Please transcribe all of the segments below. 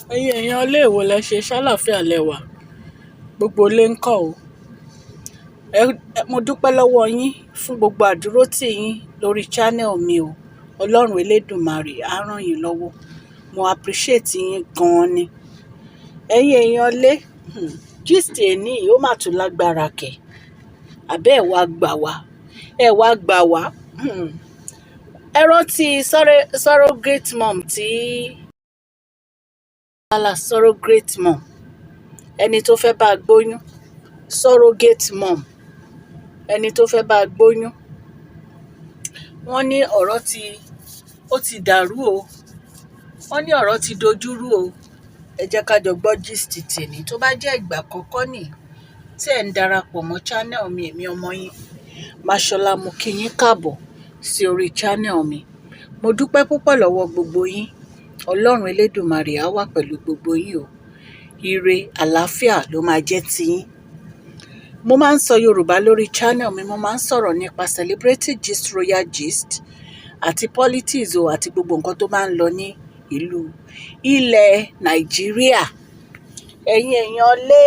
ẹ̀yin èèyàn ilé èwo lẹ ṣe ṣàlàáfíà lẹ́wà gbogbo ilé ń kọ́ o. Mo dúpẹ́ lọ́wọ́ yín fún gbogbo àdúrótì yín lórí channel mi o. Ọlọ́run elédùmarè á ràn yín lọ́wọ́. Mo appreciate yín gan-an ni. Ẹ̀yin èèyàn ilé, gist èní yìí ó mà tún lágbára kẹ̀. Àbẹ́ ẹ̀ wá gbà wá. Ẹ̀ wá gbà wá. Ẹ rántí surrogate mom tí surrogate mom, ẹni tó fẹ́ bá a gbóyún. Surrogate mom, ẹni tó fẹ́ bá a gbóyún. Wọ́n ní ọ̀rọ̀ ó ti dàrú o. Wọ́n ní ọ̀rọ̀ ti dojúrú o. Ẹ jẹ́ ká jọ gbọ́ gist tèmi. Tó bá jẹ́ ìgbà àkọ́kọ́ nì tí ẹ̀ ń darapọ̀ mọ́ channel mi, èmi ọmọ yín Máṣọlá, mo kí yín káàbọ̀ sí orí channel mi. Mo dúpẹ́ púpọ̀ lọ́wọ́ gbogbo yín. Ọlọ́run elédùmarè á wà pẹ̀lú gbogbo yín o. Ire àlàáfíà ló máa jẹ́ tiyín. Mo máa ń sọ Yorùbá lórí channel mi. Mo máa ń sọ̀rọ̀ nípa celebrity gist, royal gist àti politics o, àti gbogbo nǹkan tó máa ń lọ ní ilẹ̀ Nàìjíríà. Ẹ̀yin èèyàn lé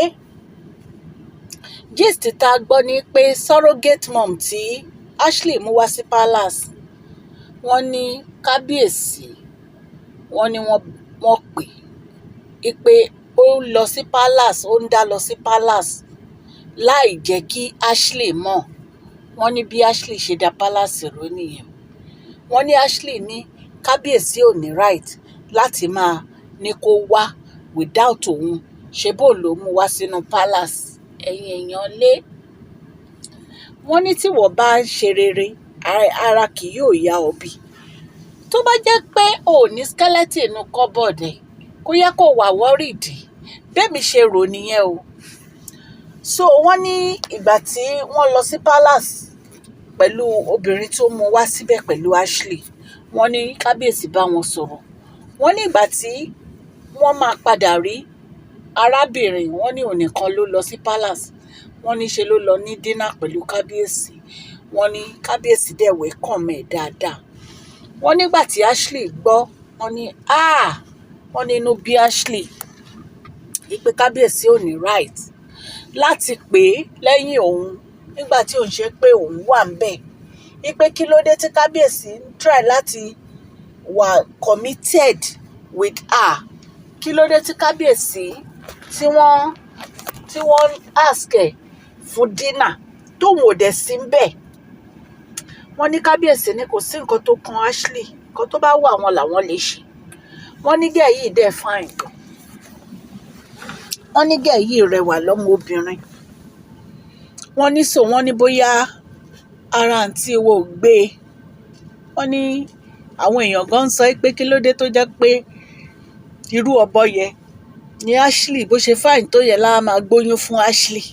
gist tá a gbọ́ ni pé surrogate mom tí Ashley mú wá sí palace, wọ́n ní Kábíyèsí, wọ́n ní wọ́n pè pé ó lọ sí palace, ó ń dá lọ sí palace láì jẹ́ kí Ashley mọ̀. Wọ́n ní bí Ashley ṣe dá palace rú nìyẹn. Wọ́n ní Ashley ní Kábíyèsí ò ní right láti máa ní kó wá without òun. Ṣé bó ló mú wá sínú palace? Ẹ̀yin èèyàn lé. Wọ́n ní tí wọ́n bá ń ṣe rere, ara kì yóò yá ọ bí. Tó bá jẹ́ pé ò ní skeleton inú cupboard ẹ̀, kó yẹ kó wà worried. Bẹ́ẹ̀mi ṣe rò nìyẹn o. So wọ́n ní ìgbà tí wọ́n lọ sí palace pẹ̀lú obìnrin tó mú wá síbẹ̀ pẹ̀lú Ashley, wọ́n ní Kábíyèsí bá wọn sọ̀rọ̀. Wọ́n ní ìgbà tí wọ́n máa padà rí arábìnrin, wọ́n ní òun nìkan ló lọ sí palace. Wọ́n ní ṣe ló lọ ní dinner pẹ̀lú Kábíyèsí. Wọ́n ní Kábíyèsí dẹ̀ welcome ẹ̀ dáadáa. Wọ́n nígbà tí Ashley gbọ́, wọ́n ní wọ́n ní inú bí Ashley wípé Kábíyèsí ò ní right láti pè é lẹ́yìn òun nígbà tí òun ṣe pé òun wà ń bẹ̀. Wípé kí ló dé tí Kábíyèsí ń try láti wà committed with her. Kí ló dé tí Kábíyèsí tí wọ́n ask ẹ̀ fún dinner tóun ò dẹ̀ sí ń bẹ̀. Wọ́n ní Kábíyèsí ní kò sí nǹkan tó kan Ashley, nǹkan tó bá wà wọn làwọn lè ṣe. Wọ́n ní gẹ̀ yìí dẹ̀ fine gan. Wọ́n ní gẹ̀ yìí rẹwà lọ́mọ obìnrin. Wọ́n ní wọ́n ní bóyá ara àǹtí wo gbé. Wọ́n ní àwọn èèyàn gan sọ pé kí ló dé tó jẹ́ pé irú ọbọ yẹn ni Ashley bó ṣe fine tó yẹ láà máa gbóyún fún Ashley.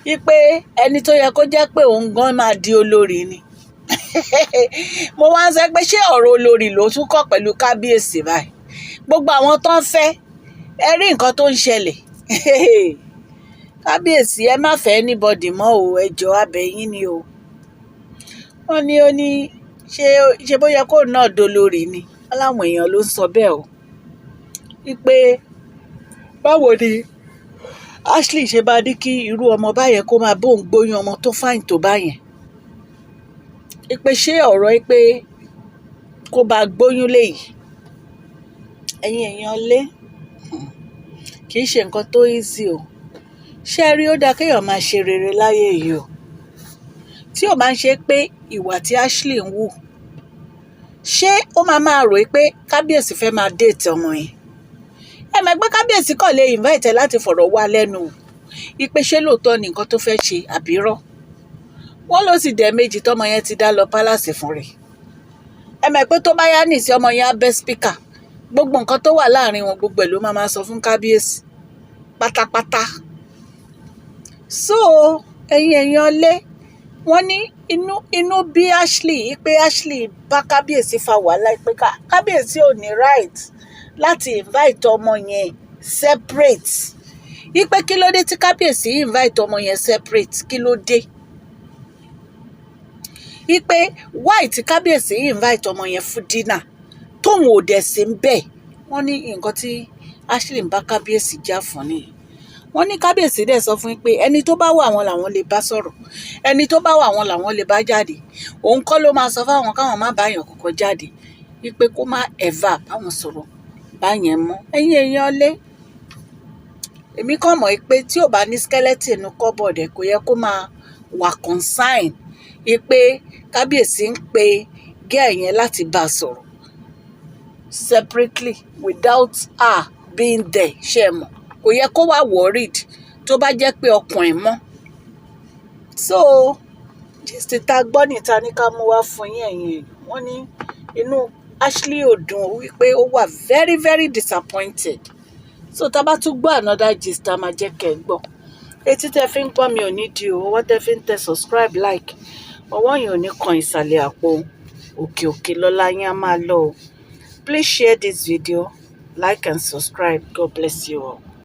Wípé ẹni tó yẹ kó jẹ́ pé òun gan máa di olórí ni. Mo wá ń sọ pé ṣé ọ̀rọ̀ olórí ló tún kọ́ pẹ̀lú Kábíyèsí báyìí? Gbogbo àwọn tó ń fẹ́, ẹ rí nǹkan tó ń ṣẹlẹ̀. Kábíyèsí ẹ má fẹ́ anybody mọ́ o, ẹ jọ̀ọ́ a bẹ̀ yín ni o. Wọ́n ní ṣe bó yẹ kó náà dolórí ni. Wọ́n láwọn èèyàn ló ń sọ bẹ́ẹ̀ o. Wípé báwo ni Ashley ṣe bá ní kí irú ọmọ báyẹn kó máa bóun gbóyún ọmọ tó fine tó báyẹn. Wípé ṣé ọ̀rọ̀ pé kó bá gbóyún léyìí. Ẹ̀yin èèyàn lé, kì í ṣe nǹkan tó easy o. Ṣé ẹ rí ó dáa kéèyàn máa ṣe rere láyé yìí o. Tí ò máa ń ṣe pé ìwà tí Ashley ń wù, ṣé ó máa rò pé Kábíyèsí fẹ́ máa date ọmọ yẹn? Ẹ mọ̀ pé Kábíyèsí kàn lè invite ẹ láti fọ̀rọ̀ wá lẹ́nu wò. Wípé ṣé lóòótọ́ ni nǹkan tó fẹ́ ṣe àbí irọ́. Wọ́n ló sì dẹ̀ méjì tọ́mọ yẹn ti dá lọ palace fún rẹ̀. Ẹ mọ̀ pé tó bá yá nìsí ọmọ yẹn á bẹ́ speaker. Gbogbo nǹkan tó wà láàrin wọn gbogbo ẹ̀ ló máa sọ fún Kábíyèsí pátápátá. So ẹ̀yin èèyàn lé, wọ́n ní inú bí Ashley, pé Ashley bá Kábíyèsí fa wàhálà pé Kábíyèsí ò ní right láti invite ọmọ yẹn separate. Wípé kí ló dé tí Kábíyèsí invite ọmọ yẹn separate, kí ló dé? Wípé why tí Kábíyèsí invite ọmọ yẹn fún dinner tóun ò dẹ̀ sí ń bẹ̀. wọ́n ní nǹkan tí Ashley ń bá Kábíyèsí jà fún nìyí. Wọ́n ní Kábíyèsí dẹ̀ sọ fún yín pé ẹni tó bá wà wọn làwọn lè bá sọ̀rọ̀, ẹni tó bá wà wọn làwọn lè bá jáde. Òun kọ́ ló máa sọ fáwọn káwọn má bá èèyàn kankan jáde, wípé kó má ever báwọn sọ̀rọ̀ báyẹn mọ́. Ẹ̀yin èèyàn lé, èmi kàn mọ̀ pé tí ò bá ní skeleton inú cupboard ẹ̀ kò yẹ kó máa wà consign wípé Kábíyèsí ń pe girl yẹn láti bá a sọ̀rọ̀ separately without her being there. Ṣé ẹ mọ̀? Kò yẹ kó wà worried tó bá jẹ́ pé ọkàn ẹ̀ mọ́. So gist ta gbọ́ níta ní ká mú wá fún yín ẹ̀yin èèyàn. Wọ́n ní inú Ashley ò dùn wípé ó wà very very disappointed. So tá bá tún gbọ́ another gist tá máa jẹ́ kẹ́ ẹ gbọ́. Etí tẹ́ fi ń gbọ́ mi ò ní di o, ọwọ́ tẹ́ fi ń tẹ subscribe like ọwọ́ yẹn ò ní kan ìsàlẹ̀ àpò, òkè òkè lọ́lá yín á máa lọ o. Please share this video, like and subscribe. God bless you all.